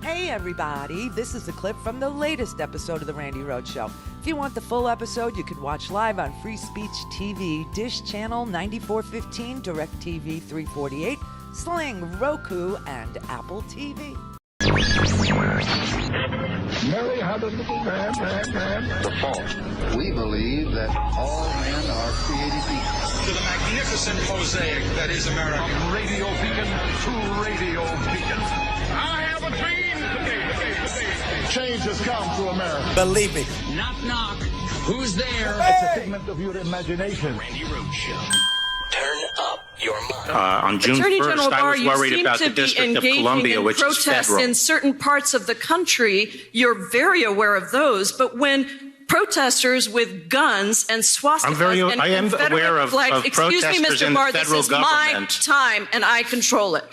Hey everybody, this is a clip from the latest episode of The Randy Rhoads Show. If you want the full episode, you can watch live on Free Speech TV, Dish Channel 9415, DirecTV 348, Sling, Roku, and Apple TV. Mary had a little man. The fault. We believe that all men are created equal. To the magnificent mosaic that is America. From radio beacon to radio beacon. I have a dream today. Change has come to America. Believe me. Knock, knock. Who's there? It's a figment of your imagination. Randy Rhoads Show. Turn up your mind. On June Attorney 1st, General I Barr, was you worried seem about to the be District of engaging Columbia, in which is protests federal. in certain parts of the country. You're very aware of those, but when protesters with guns and swastikas and I am Confederate aware of flags, excuse me, protesters Mr. in Barr, the this federal is government. my time and I control it.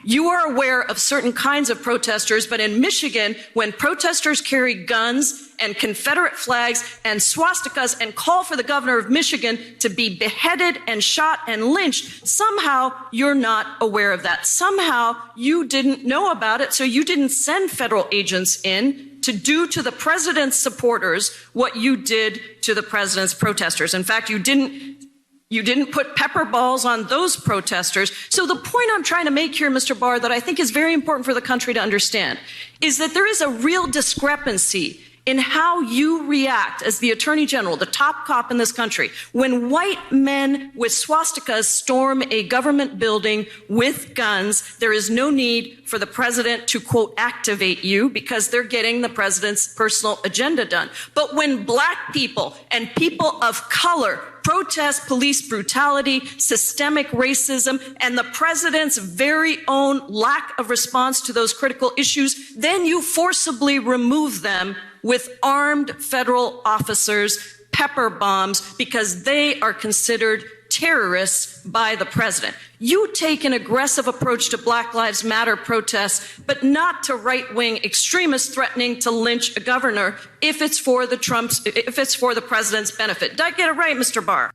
You are aware of certain kinds of protesters, but in Michigan, when protesters carry guns and Confederate flags and swastikas and call for the governor of Michigan to be beheaded and shot and lynched, somehow you're not aware of that. Somehow you didn't know about it, so you didn't send federal agents in to do to the president's supporters what you did to the president's protesters. In fact, you didn't put pepper balls on those protesters. So the point I'm trying to make here, Mr. Barr, that I think is very important for the country to understand is that there is a real discrepancy in how you react as the Attorney General, the top cop in this country, when white men with swastikas storm a government building with guns. There is no need for the president to, quote, activate you because they're getting the president's personal agenda done. But when black people and people of color protest police brutality, systemic racism, and the president's very own lack of response to those critical issues, then you forcibly remove them with armed federal officers, pepper bombs, because they are considered terrorists by the president. You take an aggressive approach to Black Lives Matter protests, but not to right-wing extremists threatening to lynch a governor if it's for the president's benefit. Did I get it right, Mr. Barr?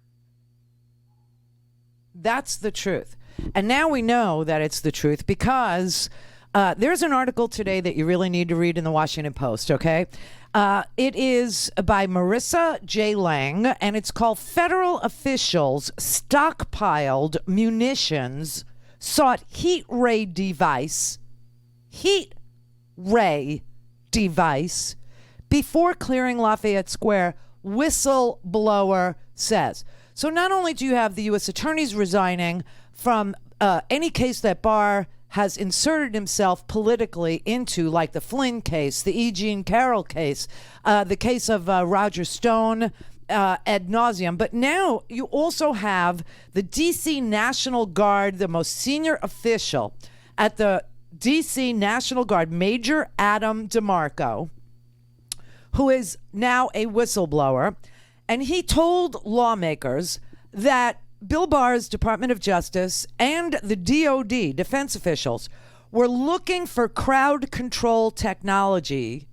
That's the truth. And now we know that it's the truth because there's an article today that you really need to read in the Washington Post, okay? It is by Marissa J. Lang, and it's called Federal Officials Stockpiled Munitions Sought Heat Ray Device before clearing Lafayette Square, whistleblower says. So not only do you have the U.S. attorneys resigning from any case that Barr has inserted himself politically into, like the Flynn case, the E. Jean Carroll case, the case of Roger Stone, ad nauseum. But now you also have the D.C. National Guard, the most senior official at the D.C. National Guard, Major Adam DeMarco, who is now a whistleblower. And he told lawmakers that Bill Barr's Department of Justice and the DOD, defense officials, were looking for crowd control technology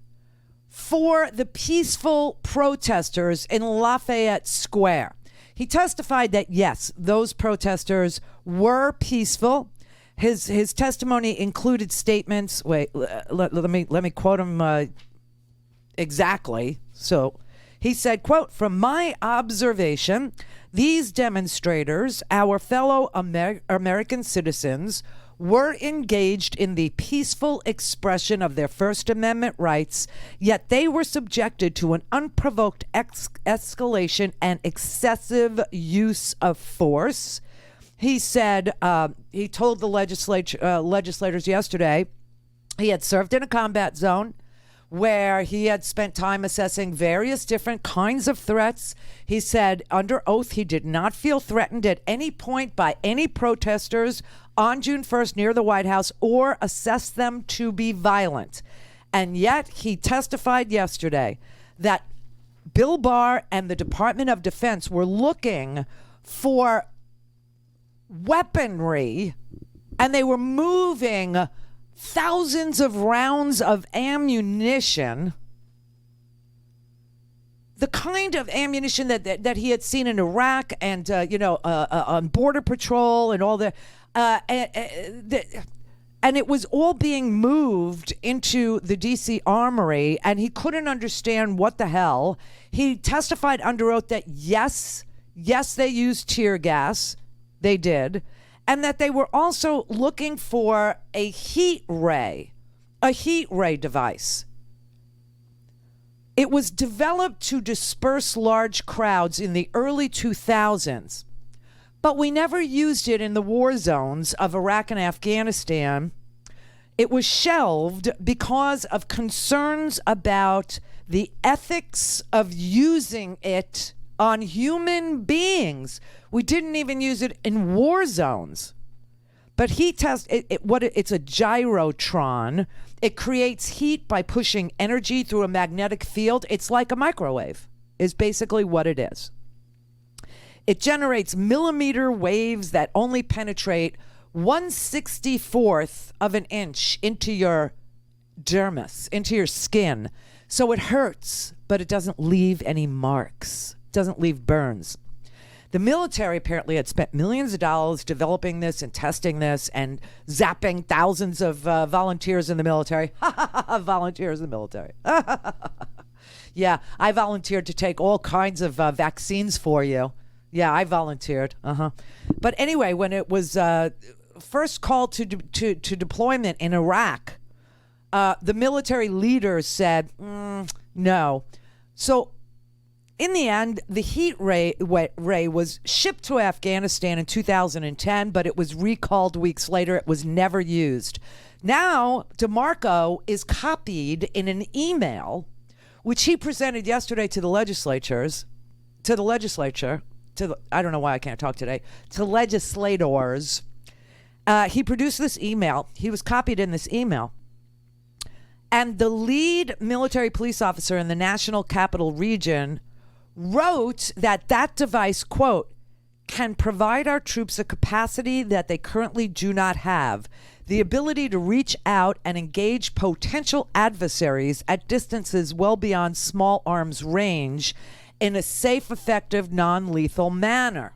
for the peaceful protesters in Lafayette Square. He testified that, yes, those protesters were peaceful. His testimony included statements. Wait, let me quote him exactly. So he said, quote, "From my observation, these demonstrators, our fellow American citizens, were engaged in the peaceful expression of their First Amendment rights, yet they were subjected to an unprovoked escalation and excessive use of force." He said, he told the legislators yesterday he had served in a combat zone where he had spent time assessing various different kinds of threats. He said under oath he did not feel threatened at any point by any protesters on June 1st near the White House or assessed them to be violent. And yet he testified yesterday that Bill Barr and the Department of Defense were looking for weaponry, and they were moving thousands of rounds of ammunition, the kind of ammunition that he had seen in Iraq and on Border Patrol and all the And it was all being moved into the DC Armory, and he couldn't understand what the hell. He testified under oath that yes, they used tear gas. They did. And that they were also looking for a heat ray device. It was developed to disperse large crowds in the early 2000s. But we never used it in the war zones of Iraq and Afghanistan. It was shelved because of concerns about the ethics of using it on human beings. We didn't even use it in war zones. But he tested it's a gyrotron. It creates heat by pushing energy through a magnetic field. It's like a microwave, is basically what it is. It generates millimeter waves that only penetrate 1/64th of an inch into your dermis, into your skin. So it hurts, but it doesn't leave any marks, doesn't leave burns. The military apparently had spent millions of dollars developing this and testing this and zapping thousands of volunteers in the military. Volunteers in the military. Yeah, I volunteered to take all kinds of vaccines for you. Yeah, I volunteered. But anyway, when it was first called to deployment in Iraq, the military leaders said no. So in the end, the heat ray was shipped to Afghanistan in 2010, but it was recalled weeks later. It was never used. Now, DeMarco is copied in an email, which he presented yesterday to the legislature, I don't know why I can't talk today, to legislators. He produced this email. He was copied in this email. And the lead military police officer in the National Capital Region wrote that device, quote, can provide our troops a capacity that they currently do not have, the ability to reach out and engage potential adversaries at distances well beyond small arms range in a safe, effective, non-lethal manner.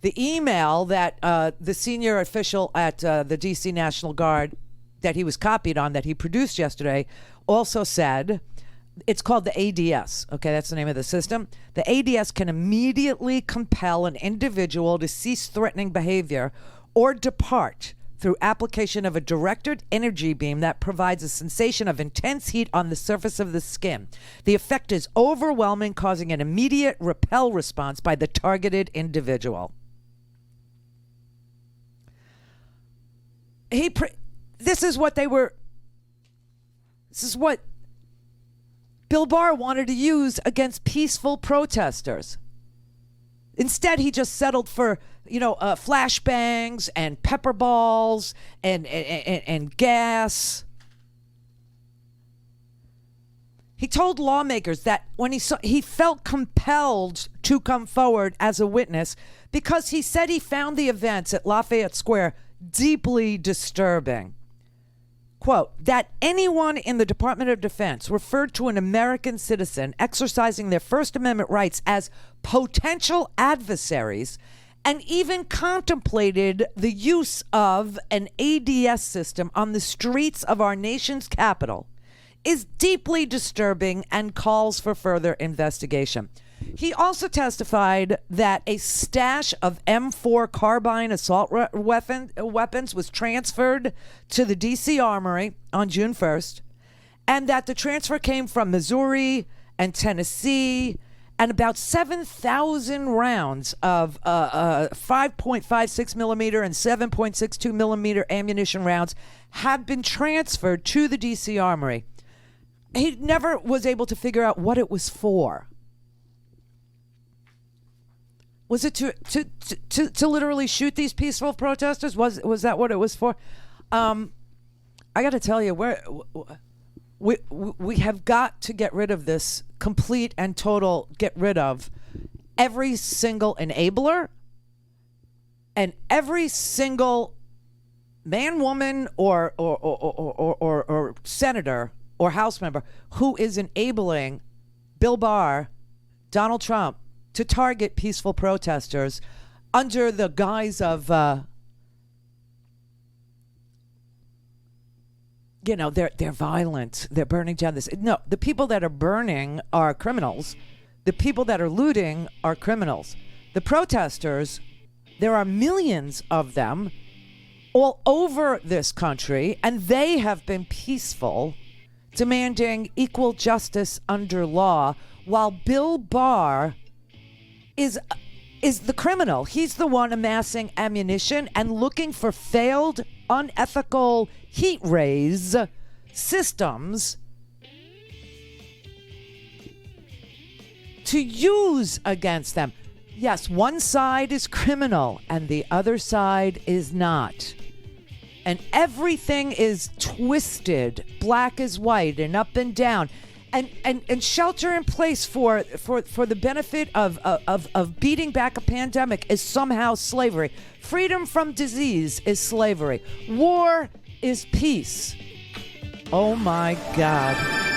The email that the senior official at the DC National Guard that he was copied on, that he produced yesterday, also said, it's called the ADS. Okay, that's the name of the system. The ADS can immediately compel an individual to cease threatening behavior or depart through application of a directed energy beam that provides a sensation of intense heat on the surface of the skin. The effect is overwhelming, causing an immediate repel response by the targeted individual. This is what Bill Barr wanted to use against peaceful protesters. Instead, he just settled for, flashbangs and pepper balls and gas. He told lawmakers that when he felt compelled to come forward as a witness because he said he found the events at Lafayette Square deeply disturbing. Quote, that anyone in the Department of Defense referred to an American citizen exercising their First Amendment rights as potential adversaries and even contemplated the use of an ADS system on the streets of our nation's capital is deeply disturbing and calls for further investigation. He also testified that a stash of M4 carbine assault weapons was transferred to the D.C. Armory on June 1st, and that the transfer came from Missouri and Tennessee, and about 7,000 rounds of 5.56 millimeter and 7.62 millimeter ammunition rounds had been transferred to the D.C. Armory. He never was able to figure out what it was for. Was it to literally shoot these peaceful protesters? Was that what it was for? I got to tell you, we have got to get rid of this complete and total. Get rid of every single enabler and every single man, woman, or senator or House member who is enabling Bill Barr, Donald Trump, to target peaceful protesters under the guise of they're violent. They're burning down this. No, the people that are burning are criminals. The people that are looting are criminals. The protesters, there are millions of them all over this country, and they have been peaceful, demanding equal justice under law, while Bill Barr is the criminal. He's the one amassing ammunition and looking for failed, unethical heat rays systems to use against them. Yes, one side is criminal and the other side is not. And everything is twisted, black as white and up and down. And shelter in place for the benefit of beating back a pandemic is somehow slavery. Freedom from disease is slavery. War is peace. Oh my God.